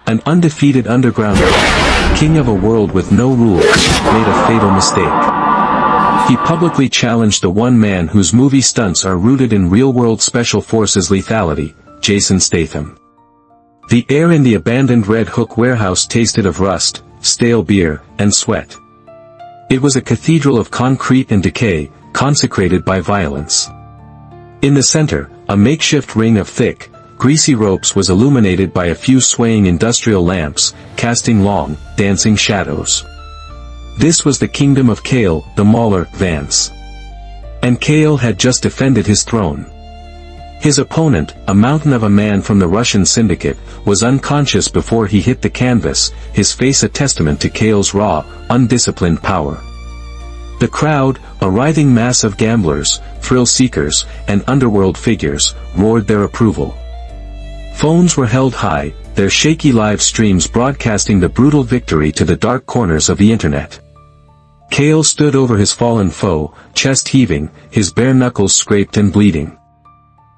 An undefeated undergrounder, king of a world with no rules, made a fatal mistake. He publicly challenged the one man whose movie stunts are rooted in real-world special forces lethality, Jason Statham. The air in the abandoned Red Hook warehouse tasted of rust, stale beer, and sweat. It was a cathedral of concrete and decay, consecrated by violence. In the center, a makeshift ring of thick, greasy ropes was illuminated by a few swaying industrial lamps, casting long, dancing shadows. This was the kingdom of Kael The Mauler Vance. And Kael had just defended his throne. His opponent, a mountain of a man from the Russian syndicate, was unconscious before he hit the canvas, his face a testament to Kael's raw, undisciplined power. The crowd, a writhing mass of gamblers, thrill-seekers, and underworld figures, roared their approval. Phones were held high, their shaky live streams broadcasting the brutal victory to the dark corners of the internet. Kael stood over his fallen foe, chest heaving, his bare knuckles scraped and bleeding.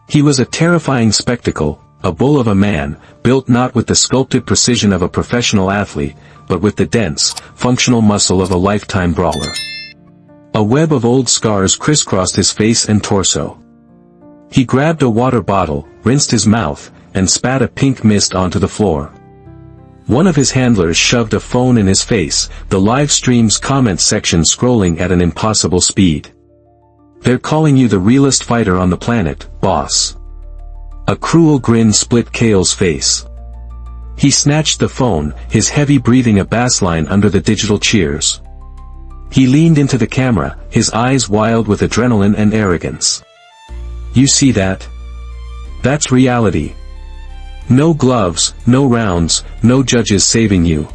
He was a terrifying spectacle, a bull of a man, built not with the sculpted precision of a professional athlete, but with the dense, functional muscle of a lifetime brawler. A web of old scars crisscrossed his face and torso. He grabbed a water bottle, rinsed his mouth, and spat a pink mist onto the floor. One of his handlers shoved a phone in his face, the live stream's comment section scrolling at an impossible speed. "They're calling you the realest fighter on the planet, boss." A cruel grin split Kael's face. He snatched the phone, his heavy breathing a bassline under the digital cheers. He leaned into the camera, his eyes wild with adrenaline and arrogance. "You see that? That's reality. No gloves, no rounds, no judges saving you.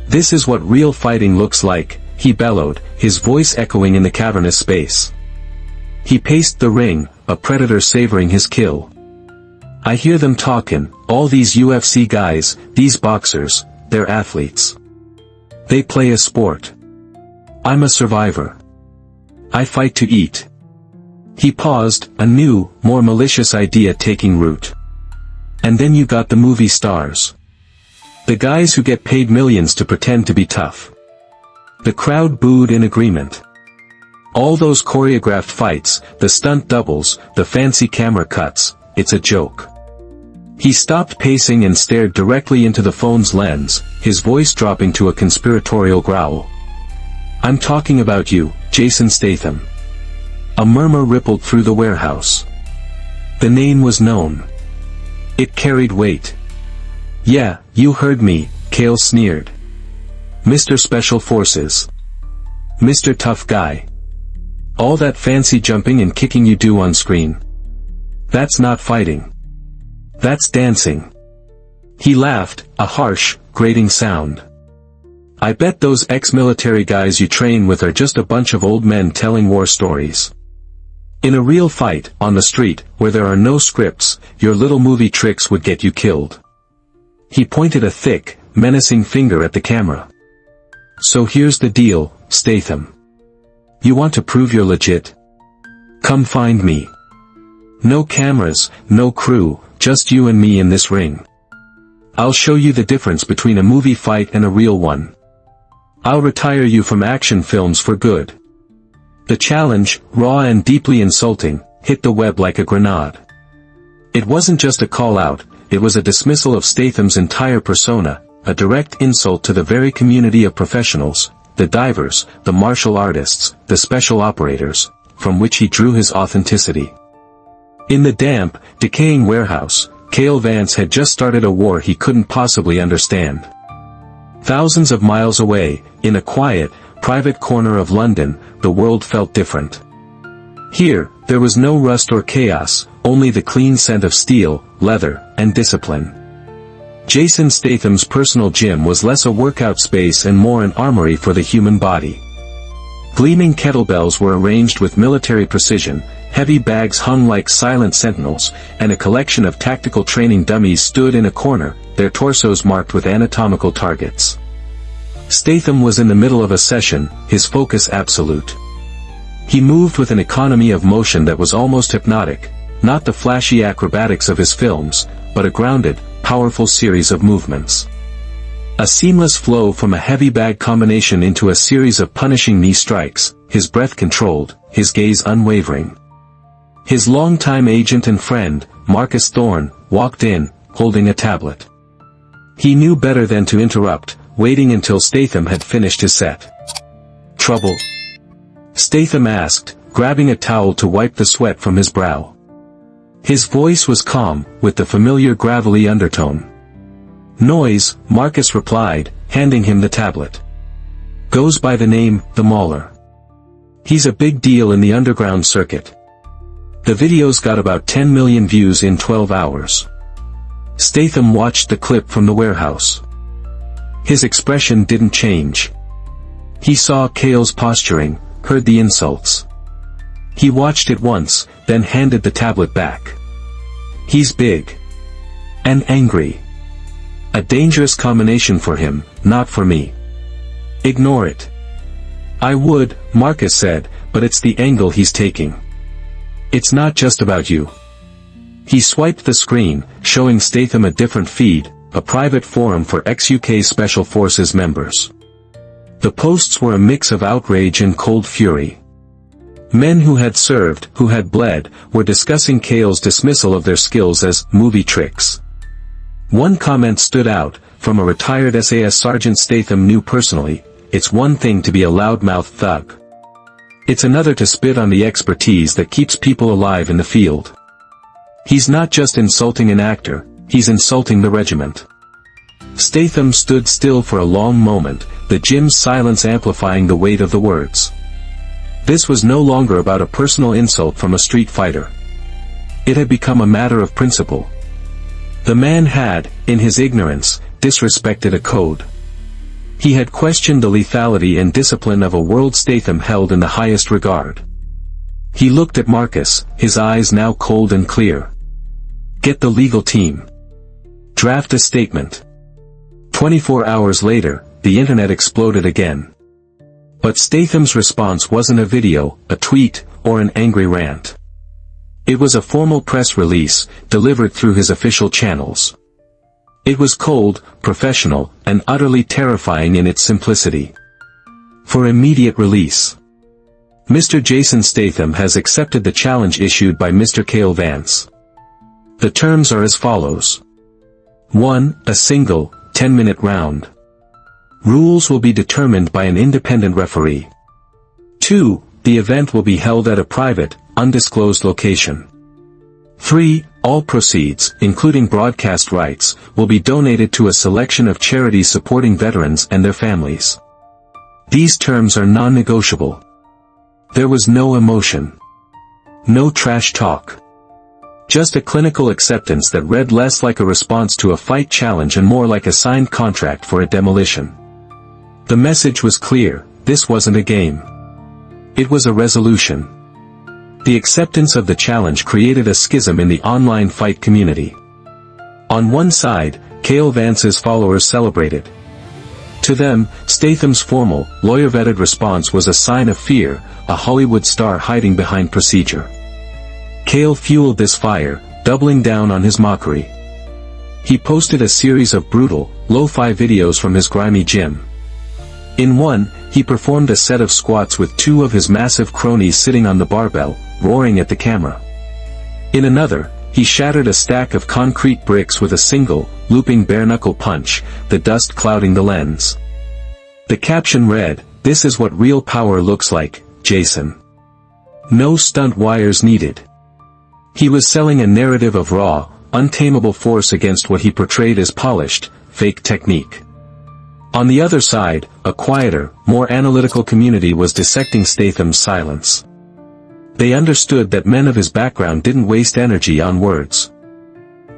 This is what real fighting looks like," he bellowed, his voice echoing in the cavernous space. He paced the ring, a predator savoring his kill. "I hear them talkin', all these UFC guys, these boxers, they're athletes. They play a sport. I'm a survivor. I fight to eat." He paused, a new, more malicious idea taking root. "And then you got the movie stars. The guys who get paid millions to pretend to be tough." The crowd booed in agreement. "All those choreographed fights, the stunt doubles, the fancy camera cuts, it's a joke." He stopped pacing and stared directly into the phone's lens, his voice dropping to a conspiratorial growl. "I'm talking about you, Jason Statham." A murmur rippled through the warehouse. The name was known. It carried weight. "Yeah, you heard me," Kael sneered. "Mr. Special Forces. Mr. Tough Guy. All that fancy jumping and kicking you do on screen. That's not fighting. That's dancing." He laughed, a harsh, grating sound. "I bet those ex-military guys you train with are just a bunch of old men telling war stories. In a real fight, on the street, where there are no scripts, your little movie tricks would get you killed." He pointed a thick, menacing finger at the camera. "So here's the deal, Statham. You want to prove you're legit? Come find me. No cameras, no crew, just you and me in this ring. I'll show you the difference between a movie fight and a real one. I'll retire you from action films for good." The challenge, raw and deeply insulting, hit the web like a grenade. It wasn't just a call-out, it was a dismissal of Statham's entire persona, a direct insult to the very community of professionals, the divers, the martial artists, the special operators, from which he drew his authenticity. In the damp, decaying warehouse, Kael Vance had just started a war he couldn't possibly understand. Thousands of miles away, in a quiet, private corner of London, the world felt different. Here, there was no rust or chaos, only the clean scent of steel, leather, and discipline. Jason Statham's personal gym was less a workout space and more an armory for the human body. Gleaming kettlebells were arranged with military precision, heavy bags hung like silent sentinels, and a collection of tactical training dummies stood in a corner, their torsos marked with anatomical targets. Statham was in the middle of a session, his focus absolute. He moved with an economy of motion that was almost hypnotic, not the flashy acrobatics of his films, but a grounded, powerful series of movements. A seamless flow from a heavy bag combination into a series of punishing knee strikes, his breath controlled, his gaze unwavering. His longtime agent and friend, Marcus Thorne, walked in, holding a tablet. He knew better than to interrupt, waiting until Statham had finished his set. "Trouble?" Statham asked, grabbing a towel to wipe the sweat from his brow. His voice was calm, with the familiar gravelly undertone. "Noise," Marcus replied, handing him the tablet. "Goes by the name, The Mauler. He's a big deal in the underground circuit. The video's got about 10 million views in 12 hours. Statham watched the clip from the warehouse. His expression didn't change. He saw Kael's posturing, heard the insults. He watched it once, then handed the tablet back. He's big. And angry. A dangerous combination for him, not for me. Ignore it. I would, Marcus said, but it's the angle he's taking. It's not just about you. He swiped the screen, showing Statham a different feed, a private forum for ex-UK Special Forces members. The posts were a mix of outrage and cold fury. Men who had served, who had bled, were discussing Kael's dismissal of their skills as movie tricks. One comment stood out, from a retired SAS Sergeant Statham knew personally, "It's one thing to be a loudmouth thug. It's another to spit on the expertise that keeps people alive in the field. He's not just insulting an actor, he's insulting the regiment." Statham stood still for a long moment, the gym's silence amplifying the weight of the words. This was no longer about a personal insult from a street fighter. It had become a matter of principle. The man had, in his ignorance, disrespected a code. He had questioned the lethality and discipline of a world Statham held in the highest regard. He looked at Marcus, his eyes now cold and clear. "Get the legal team. Draft a statement." 24 hours later, the internet exploded again. But Statham's response wasn't a video, a tweet, or an angry rant. It was a formal press release, delivered through his official channels. It was cold, professional, and utterly terrifying in its simplicity. For immediate release. Mr. Jason Statham has accepted the challenge issued by Mr. Kael Vance. The terms are as follows. 1. A single, 10-minute round. Rules will be determined by an independent referee. 2. The event will be held at a private, undisclosed location. 3. All proceeds, including broadcast rights, will be donated to a selection of charities supporting veterans and their families. These terms are non-negotiable. There was no emotion. No trash talk. Just a clinical acceptance that read less like a response to a fight challenge and more like a signed contract for a demolition. The message was clear, this wasn't a game. It was a resolution. The acceptance of the challenge created a schism in the online fight community. On one side, Kael Vance's followers celebrated. To them, Statham's formal, lawyer-vetted response was a sign of fear, a Hollywood star hiding behind procedure. Kael fueled this fire, doubling down on his mockery. He posted a series of brutal, lo-fi videos from his grimy gym. In one, he performed a set of squats with two of his massive cronies sitting on the barbell, roaring at the camera. In another, he shattered a stack of concrete bricks with a single, looping bare-knuckle punch, the dust clouding the lens. The caption read, "This is what real power looks like, Jason. No stunt wires needed." He was selling a narrative of raw, untamable force against what he portrayed as polished, fake technique. On the other side, a quieter, more analytical community was dissecting Statham's silence. They understood that men of his background didn't waste energy on words.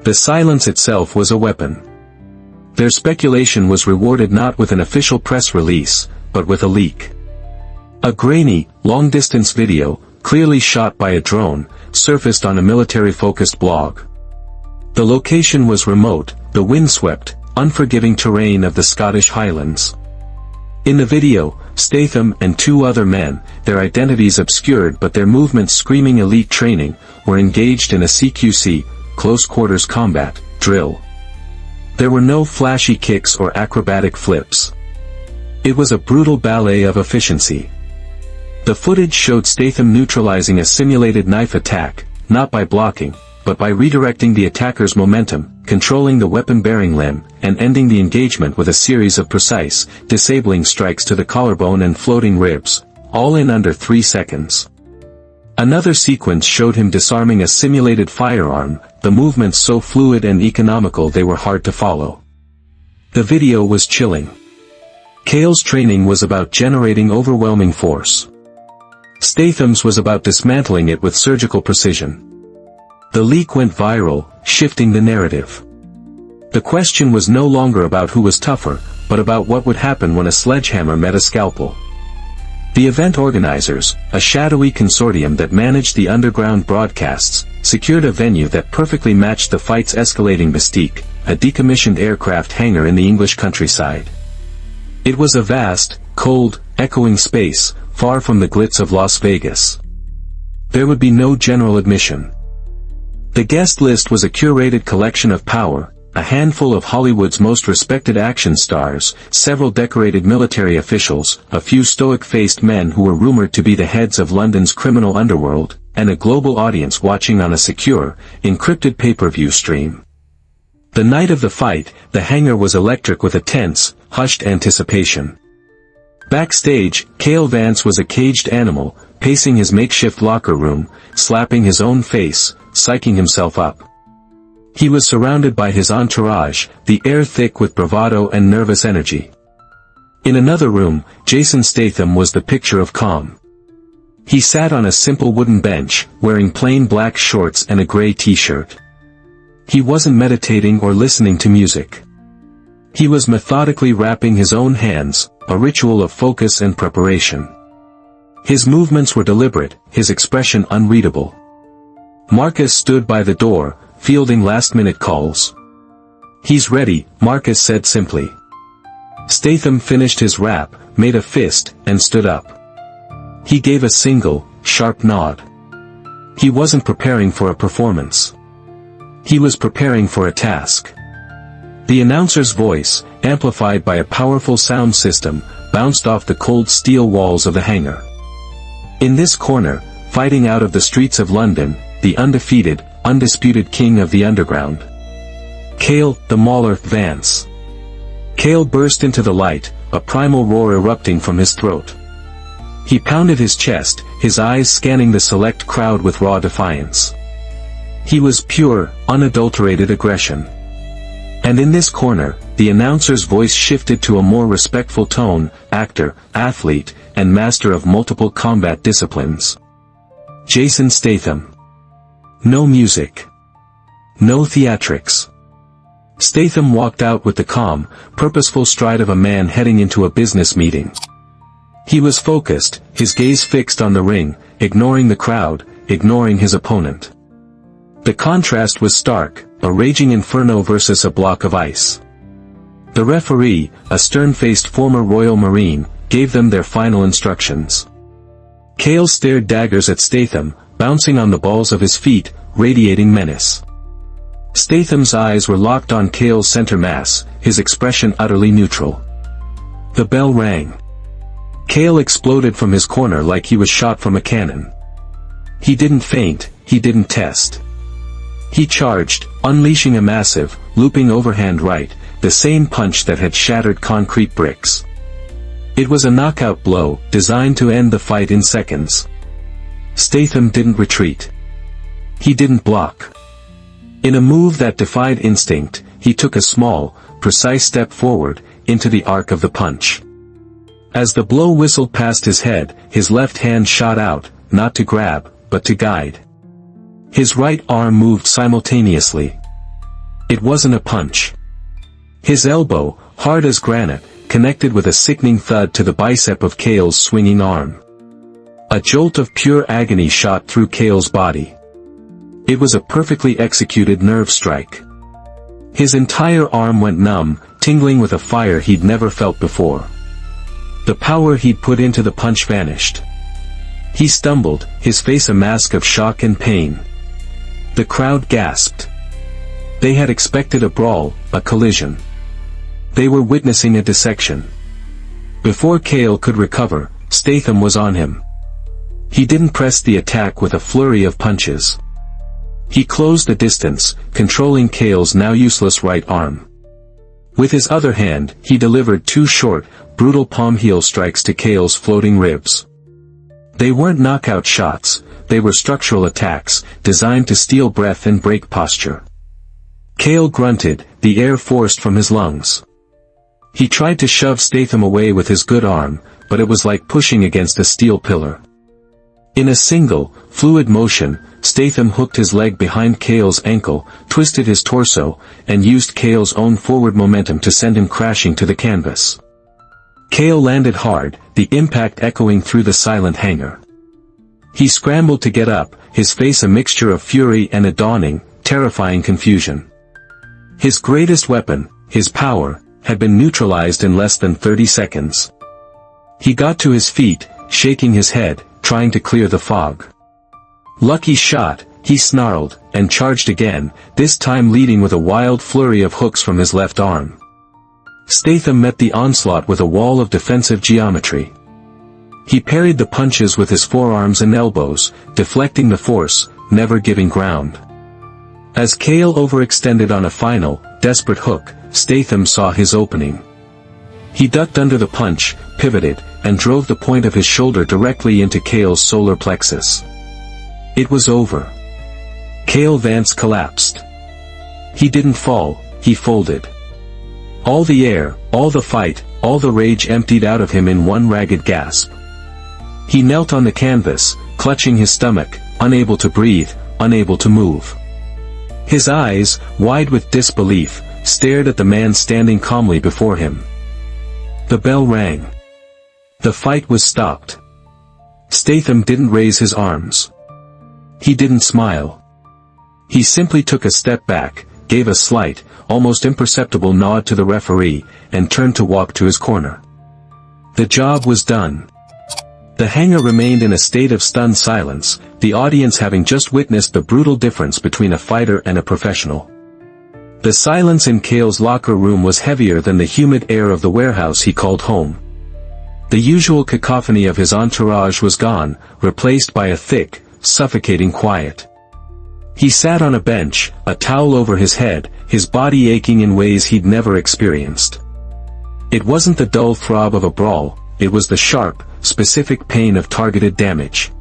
The silence itself was a weapon. Their speculation was rewarded not with an official press release, but with a leak. A grainy, long-distance video, clearly shot by a drone, surfaced on a military-focused blog. The location was remote, the windswept, unforgiving terrain of the Scottish Highlands. In the video, Statham and two other men, their identities obscured but their movements screaming elite training, were engaged in a CQC, close-quarters combat, drill. There were no flashy kicks or acrobatic flips. It was a brutal ballet of efficiency. The footage showed Statham neutralizing a simulated knife attack, not by blocking, but by redirecting the attacker's momentum, controlling the weapon-bearing limb, and ending the engagement with a series of precise, disabling strikes to the collarbone and floating ribs, all in under 3 seconds. Another sequence showed him disarming a simulated firearm, the movements so fluid and economical they were hard to follow. The video was chilling. Kael's training was about generating overwhelming force. Statham's was about dismantling it with surgical precision. The leak went viral, shifting the narrative. The question was no longer about who was tougher, but about what would happen when a sledgehammer met a scalpel. The event organizers, a shadowy consortium that managed the underground broadcasts, secured a venue that perfectly matched the fight's escalating mystique, a decommissioned aircraft hangar in the English countryside. It was a vast, cold, echoing space, far from the glitz of Las Vegas. There would be no general admission. The guest list was a curated collection of power, a handful of Hollywood's most respected action stars, several decorated military officials, a few stoic-faced men who were rumored to be the heads of London's criminal underworld, and a global audience watching on a secure, encrypted pay-per-view stream. The night of the fight, the hangar was electric with a tense, hushed anticipation. Backstage, Kael Vance was a caged animal, pacing his makeshift locker room, slapping his own face, psyching himself up. He was surrounded by his entourage, the air thick with bravado and nervous energy. In another room, Jason Statham was the picture of calm. He sat on a simple wooden bench, wearing plain black shorts and a gray t-shirt. He wasn't meditating or listening to music. He was methodically wrapping his own hands, a ritual of focus and preparation. His movements were deliberate, his expression unreadable. Marcus stood by the door, fielding last-minute calls. "He's ready," Marcus said simply. Statham finished his rap, made a fist, and stood up. He gave a single, sharp nod. He wasn't preparing for a performance. He was preparing for a task. The announcer's voice, amplified by a powerful sound system, bounced off the cold steel walls of the hangar. In this corner, fighting out of the streets of London, the undefeated, undisputed king of the underground. Kael The Mauler Vance. Kael burst into the light, a primal roar erupting from his throat. He pounded his chest, his eyes scanning the select crowd with raw defiance. He was pure, unadulterated aggression. And in this corner, the announcer's voice shifted to a more respectful tone, actor, athlete, and master of multiple combat disciplines. Jason Statham. No music. No theatrics. Statham walked out with the calm, purposeful stride of a man heading into a business meeting. He was focused, his gaze fixed on the ring, ignoring the crowd, ignoring his opponent. The contrast was stark, a raging inferno versus a block of ice. The referee, a stern-faced former Royal Marine, gave them their final instructions. Kael stared daggers at Statham, bouncing on the balls of his feet, radiating menace. Statham's eyes were locked on Kael's center mass, his expression utterly neutral. The bell rang. Kael exploded from his corner like he was shot from a cannon. He didn't faint, he didn't test. He charged, unleashing a massive, looping overhand right, the same punch that had shattered concrete bricks. It was a knockout blow, designed to end the fight in seconds. Statham didn't retreat. He didn't block. In a move that defied instinct, he took a small, precise step forward, into the arc of the punch. As the blow whistled past his head, his left hand shot out, not to grab, but to guide. His right arm moved simultaneously. It wasn't a punch. His elbow, hard as granite, connected with a sickening thud to the bicep of Kael's swinging arm. A jolt of pure agony shot through Kael's body. It was a perfectly executed nerve strike. His entire arm went numb, tingling with a fire he'd never felt before. The power he'd put into the punch vanished. He stumbled, his face a mask of shock and pain. The crowd gasped. They had expected a brawl, a collision. They were witnessing a dissection. Before Kael could recover, Statham was on him. He didn't press the attack with a flurry of punches. He closed the distance, controlling Kael's now useless right arm. With his other hand, he delivered two short, brutal palm heel strikes to Kael's floating ribs. They weren't knockout shots, they were structural attacks, designed to steal breath and break posture. Kael grunted, the air forced from his lungs. He tried to shove Statham away with his good arm, but it was like pushing against a steel pillar. In a single, fluid motion, Statham hooked his leg behind Kael's ankle, twisted his torso, and used Kael's own forward momentum to send him crashing to the canvas. Kael landed hard, the impact echoing through the silent hangar. He scrambled to get up, his face a mixture of fury and a dawning, terrifying confusion. His greatest weapon, his power, had been neutralized in less than 30 seconds. He got to his feet, shaking his head, trying to clear the fog. Lucky shot, he snarled, and charged again, this time leading with a wild flurry of hooks from his left arm. Statham met the onslaught with a wall of defensive geometry. He parried the punches with his forearms and elbows, deflecting the force, never giving ground. As Kael overextended on a final, desperate hook, Statham saw his opening. He ducked under the punch, pivoted, and drove the point of his shoulder directly into Kael's solar plexus. It was over. Kael Vance collapsed. He didn't fall, he folded. All the air, all the fight, all the rage emptied out of him in one ragged gasp. He knelt on the canvas, clutching his stomach, unable to breathe, unable to move. His eyes, wide with disbelief, stared at the man standing calmly before him. The bell rang. The fight was stopped. Statham didn't raise his arms. He didn't smile. He simply took a step back, gave a slight, almost imperceptible nod to the referee, and turned to walk to his corner. The job was done. The hangar remained in a state of stunned silence, the audience having just witnessed the brutal difference between a fighter and a professional. The silence in Kael's locker room was heavier than the humid air of the warehouse he called home. The usual cacophony of his entourage was gone, replaced by a thick, suffocating quiet. He sat on a bench, a towel over his head, his body aching in ways he'd never experienced. It wasn't the dull throb of a brawl, it was the sharp, specific pain of targeted damage.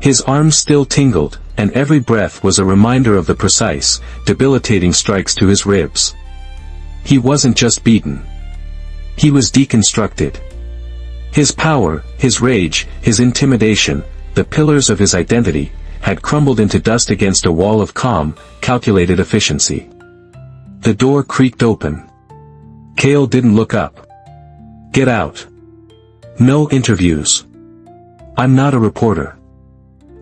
His arms still tingled, and every breath was a reminder of the precise, debilitating strikes to his ribs. He wasn't just beaten. He was deconstructed. His power, his rage, his intimidation, the pillars of his identity, had crumbled into dust against a wall of calm, calculated efficiency. The door creaked open. Kael didn't look up. "Get out. No interviews. I'm not a reporter."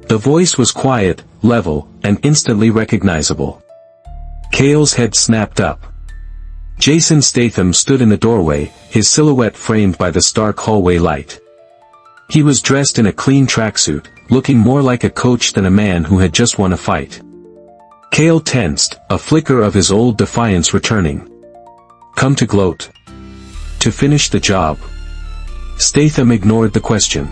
The voice was quiet, level, and instantly recognizable. Kael's head snapped up. Jason Statham stood in the doorway, his silhouette framed by the stark hallway light. He was dressed in a clean tracksuit, looking more like a coach than a man who had just won a fight. Kael tensed, a flicker of his old defiance returning. "Come to gloat? To finish the job?" Statham ignored the question.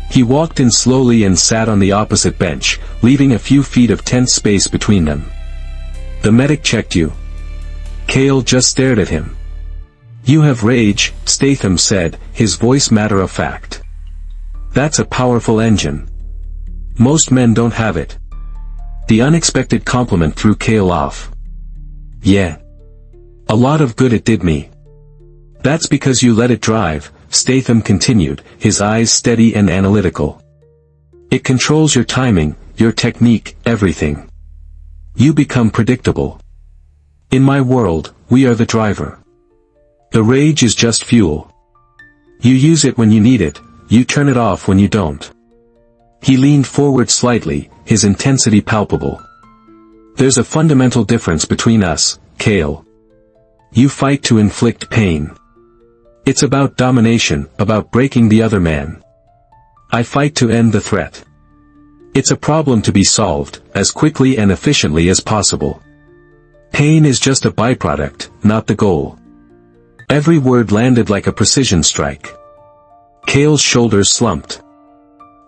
He walked in slowly and sat on the opposite bench, leaving a few feet of tense space between them. "The medic checked you." Kael just stared at him. "You have rage," Statham said, his voice matter-of-fact. "That's a powerful engine. Most men don't have it." The unexpected compliment threw Kael off. "Yeah. A lot of good it did me." "That's because you let it drive," Statham continued, his eyes steady and analytical. "It controls your timing, your technique, everything. You become predictable. In my world, we are the driver. The rage is just fuel. You use it when you need it, you turn it off when you don't." He leaned forward slightly, his intensity palpable. "There's a fundamental difference between us, Kael. You fight to inflict pain. It's about domination, about breaking the other man. I fight to end the threat. It's a problem to be solved, as quickly and efficiently as possible. Pain is just a byproduct, not the goal. Every word landed like a precision strike. Kael's shoulders slumped.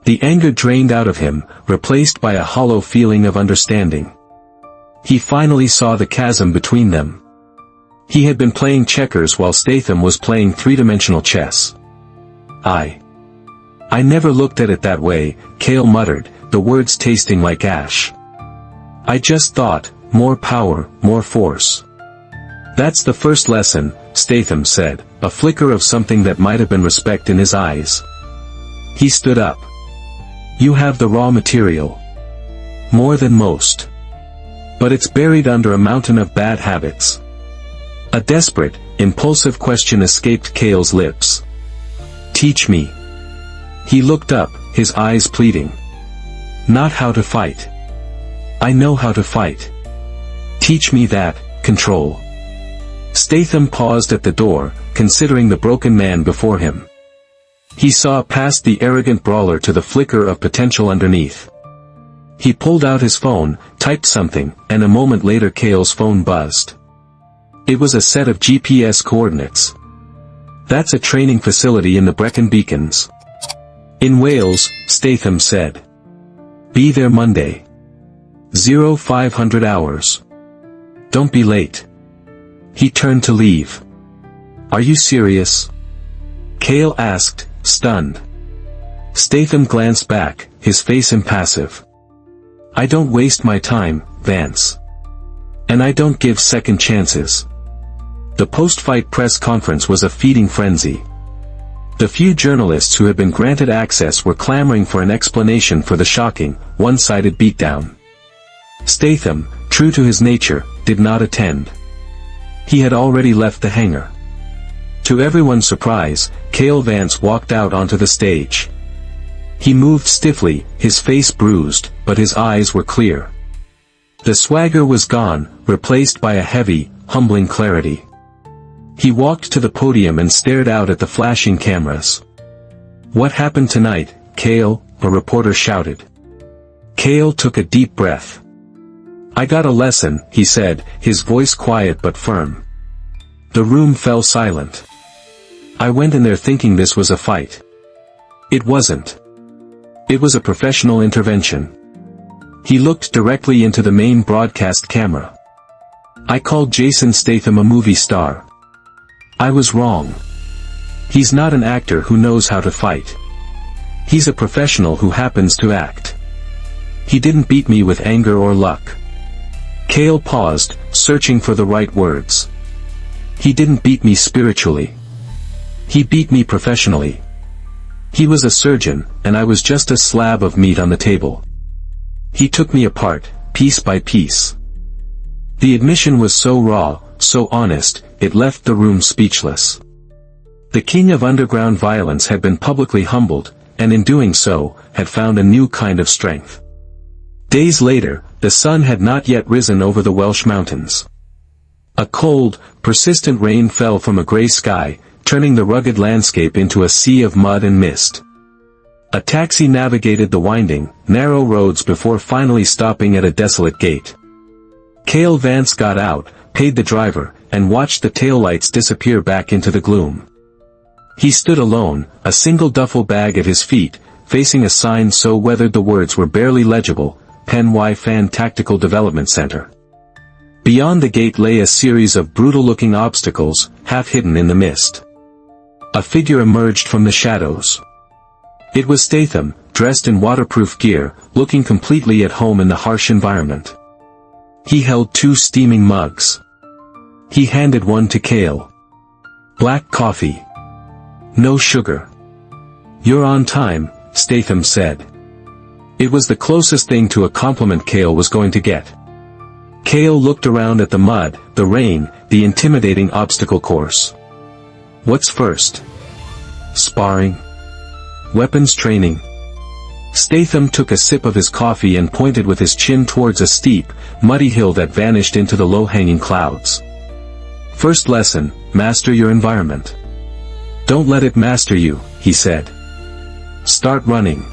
The anger drained out of him, replaced by a hollow feeling of understanding. He finally saw the chasm between them. He had been playing checkers while Statham was playing three-dimensional chess. I never looked at it that way, Kael muttered, the words tasting like ash. I just thought, more power, more force. That's the first lesson, Statham said, a flicker of something that might have been respect in his eyes. He stood up. You have the raw material. More than most. But it's buried under a mountain of bad habits. A desperate, impulsive question escaped Kael's lips. Teach me. He looked up, his eyes pleading. Not how to fight. I know how to fight. Teach me that, control. Statham paused at the door, considering the broken man before him. He saw past the arrogant brawler to the flicker of potential underneath. He pulled out his phone, typed something, and a moment later Kael's phone buzzed. It was a set of GPS coordinates. That's a training facility in the Brecon Beacons. In Wales, Statham said. Be there Monday. 0500 hours. Don't be late. He turned to leave. Are you serious? Kael asked, stunned. Statham glanced back, his face impassive. I don't waste my time, Vance. And I don't give second chances. The post-fight press conference was a feeding frenzy. The few journalists who had been granted access were clamoring for an explanation for the shocking, one-sided beatdown. Statham, true to his nature, did not attend. He had already left the hangar. To everyone's surprise, Kael Vance walked out onto the stage. He moved stiffly, his face bruised, but his eyes were clear. The swagger was gone, replaced by a heavy, humbling clarity. He walked to the podium and stared out at the flashing cameras. What happened tonight, Kael? A reporter shouted. Kael took a deep breath. I got a lesson, he said, his voice quiet but firm. The room fell silent. I went in there thinking this was a fight. It wasn't. It was a professional intervention. He looked directly into the main broadcast camera. I called Jason Statham a movie star. I was wrong. He's not an actor who knows how to fight. He's a professional who happens to act. He didn't beat me with anger or luck. Kael paused, searching for the right words. He didn't beat me spiritually. He beat me professionally. He was a surgeon, and I was just a slab of meat on the table. He took me apart, piece by piece. The admission was so raw, so honest, it left the room speechless. The king of underground violence had been publicly humbled, and in doing so, had found a new kind of strength. Days later, the sun had not yet risen over the Welsh mountains. A cold, persistent rain fell from a grey sky, turning the rugged landscape into a sea of mud and mist. A taxi navigated the winding, narrow roads before finally stopping at a desolate gate. Kael Vance got out, paid the driver, and watched the taillights disappear back into the gloom. He stood alone, a single duffel bag at his feet, facing a sign so weathered the words were barely legible, Pen Y Fan Tactical Development Center. Beyond the gate lay a series of brutal-looking obstacles, half hidden in the mist. A figure emerged from the shadows. It was Statham, dressed in waterproof gear, looking completely at home in the harsh environment. He held 2 steaming mugs. He handed one to Kael. Black coffee. No sugar. You're on time, Statham said. It was the closest thing to a compliment Kael was going to get. Kael looked around at the mud, the rain, the intimidating obstacle course. What's first? Sparring? Weapons training? Statham took a sip of his coffee and pointed with his chin towards a steep, muddy hill that vanished into the low-hanging clouds. First lesson, master your environment. Don't let it master you, he said. Start running.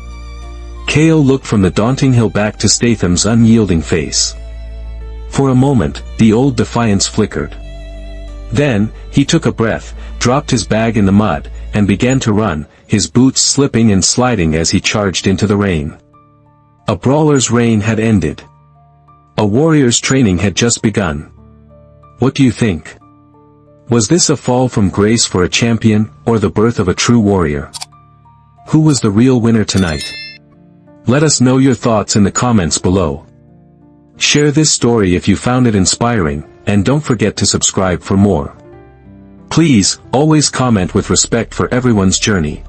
Kael looked from the daunting hill back to Statham's unyielding face. For a moment, the old defiance flickered. Then, he took a breath, dropped his bag in the mud, and began to run, his boots slipping and sliding as he charged into the rain. A brawler's reign had ended. A warrior's training had just begun. What do you think? Was this a fall from grace for a champion, or the birth of a true warrior? Who was the real winner tonight? Let us know your thoughts in the comments below. Share this story if you found it inspiring, and don't forget to subscribe for more. Please, always comment with respect for everyone's journey.